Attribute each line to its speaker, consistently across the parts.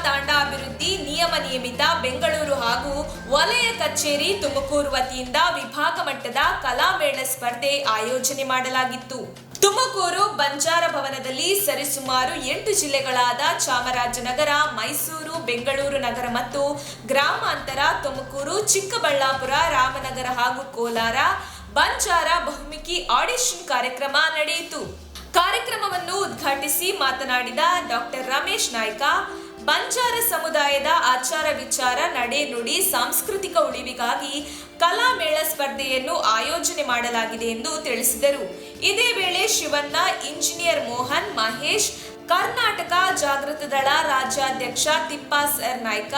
Speaker 1: ತಾಂಡಾ ಅಭಿವೃದ್ಧಿ ನಿಯಮ ನಿಯಮಿತ ಬೆಂಗಳೂರು ಹಾಗೂ ವಲಯ ಕಚೇರಿ ತುಮಕೂರು ವತಿಯಿಂದ ವಿಭಾಗ ಮಟ್ಟದ ಕಲಾಮೇಳ ಸ್ಪರ್ಧೆ ಆಯೋಜನೆ ಮಾಡಲಾಗಿತ್ತು. ತುಮಕೂರು ಬಂಜಾರ ಭವನದಲ್ಲಿ ಸರಿಸುಮಾರು 8 ಜಿಲ್ಲೆಗಳಾದ ಚಾಮರಾಜನಗರ, ಮೈಸೂರು, ಬೆಂಗಳೂರು ನಗರ ಮತ್ತು ಗ್ರಾಮಾಂತರ, ತುಮಕೂರು, ಚಿಕ್ಕಬಳ್ಳಾಪುರ, ರಾಮನಗರ ಹಾಗೂ ಕೋಲಾರ ಬಂಜಾರ ಬಹುಮುಖಿ ಆಡಿಷನ್ ಕಾರ್ಯಕ್ರಮ ನಡೆಯಿತು. ಕಾರ್ಯಕ್ರಮವನ್ನು ಉದ್ಘಾಟಿಸಿ ಮಾತನಾಡಿದ ಡಾಕ್ಟರ್ ರಮೇಶ್ ನಾಯ್ಕ, ಬಂಜಾರ ಸಮುದಾಯದ ಆಚಾರ ವಿಚಾರ, ನಡೆ ನುಡಿ, ಸಾಂಸ್ಕೃತಿಕ ಉಳಿವಿಗಾಗಿ ಕಲಾಮೇಳ ಸ್ಪರ್ಧೆಯನ್ನು ಆಯೋಜನೆ ಮಾಡಲಾಗಿದೆ ಎಂದು ತಿಳಿಸಿದರು. ಇದೇ ವೇಳೆ ಶಿವಣ್ಣ, ಇಂಜಿನಿಯರ್ ಮೋಹನ್, ಮಹೇಶ್, ಕರ್ನಾಟಕ ಜಾಗೃತ ದಳ ರಾಜ್ಯಾಧ್ಯಕ್ಷ ತಿಪ್ಪಾಸರ್ ನಾಯ್ಕ,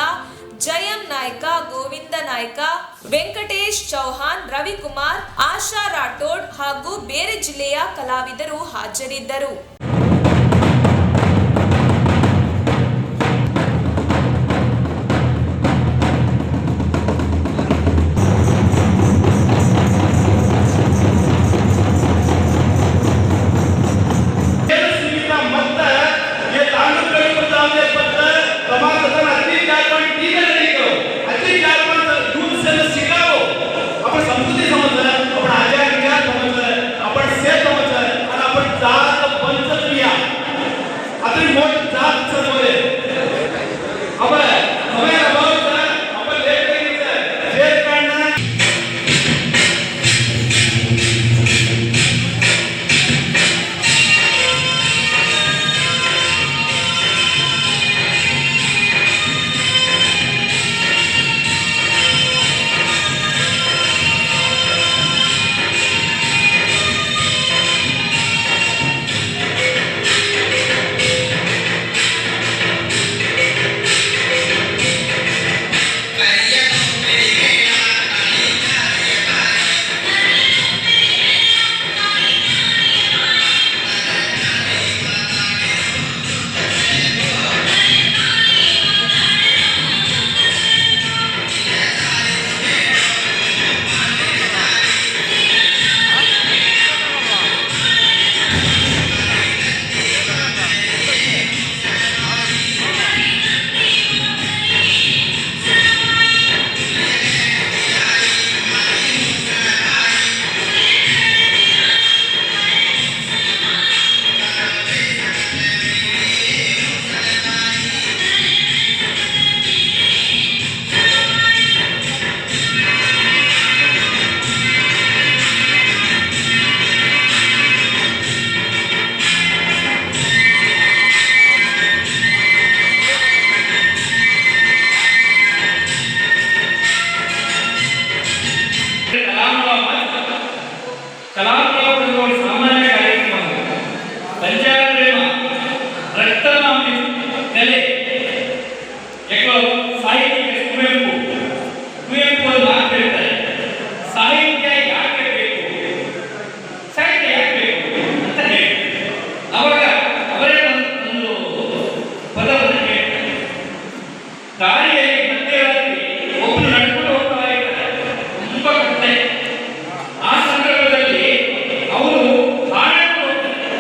Speaker 1: ಜಯಂ ನಾಯ್ಕ, ಗೋವಿಂದ ನಾಯ್ಕ, ವೆಂಕಟೇಶ್ ಚೌಹಾಣ್, ರವಿಕುಮಾರ್, ಆಶಾ ರಾಠೋಡ್ ಹಾಗೂ ಬೇರೆ ಜಿಲ್ಲೆಯ ಕಲಾವಿದರು ಹಾಜರಿದ್ದರು.
Speaker 2: ಕಲಾಪ್ರಯೋಗಗಳು ಸಾಮಾನ್ಯ ಕಾರ್ಯಕ್ರಮ. ಬಂಜಾರ ಪ್ರೇಮ ರಕ್ತನಾಮಿ ನೆಲೆ ಯಾಕೋ ಸಾಹಿತ್ಯ ಕುವೆಂಪು ಅವರು ಮಾತಾಡ್ತಾರೆ. ಸಾಹಿತ್ಯ ಯಾಕೆ ಬೇಕು, ಸಾಹಿತ್ಯ ಯಾಕೆ ಬೇಕು ಅಂತ ಹೇಳಿ ಅವಾಗ ಅವರೇ ಒಂದು ಪದವನ್ನು ಹೇಳ್ತಾರೆ. ದಾರಿಯಲ್ಲಿ ಮಧ್ಯರಾತ್ರಿ ಒಬ್ಬರು ನಡ್ಕೊಂಡು ಹೋಗ್ತಾ ಇದ್ದಾರೆ, ತುಂಬಾ ಕತ್ತೆ. ಆ ಸಂದರ್ಭದಲ್ಲಿ ಅವರು ಹಾಡು ಹೋಗ್ತಾರೆ,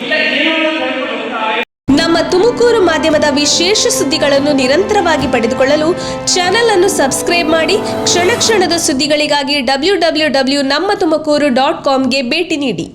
Speaker 2: ಇಲ್ಲ ಏನೋ ಹೇಳ್ಕೊಂಡು ಹೋಗ್ತಾರೆ.
Speaker 1: ನಮ್ಮ ತುಮಕೂರು ಮಾಧ್ಯಮದ ವಿಶೇಷ ಸುದ್ದಿಗಳನ್ನು ನಿರಂತರವಾಗಿ ಪಡೆದುಕೊಳ್ಳಲು ಚಾನೆಲ್ ಅನ್ನು ಸಬ್ಸ್ಕ್ರೈಬ್ ಮಾಡಿ. ಕ್ಷಣ ಕ್ಷಣದ ಸುದ್ದಿಗಳಿಗಾಗಿ www.nammathumakuru.com ಗೆ ಭೇಟಿ ನೀಡಿ.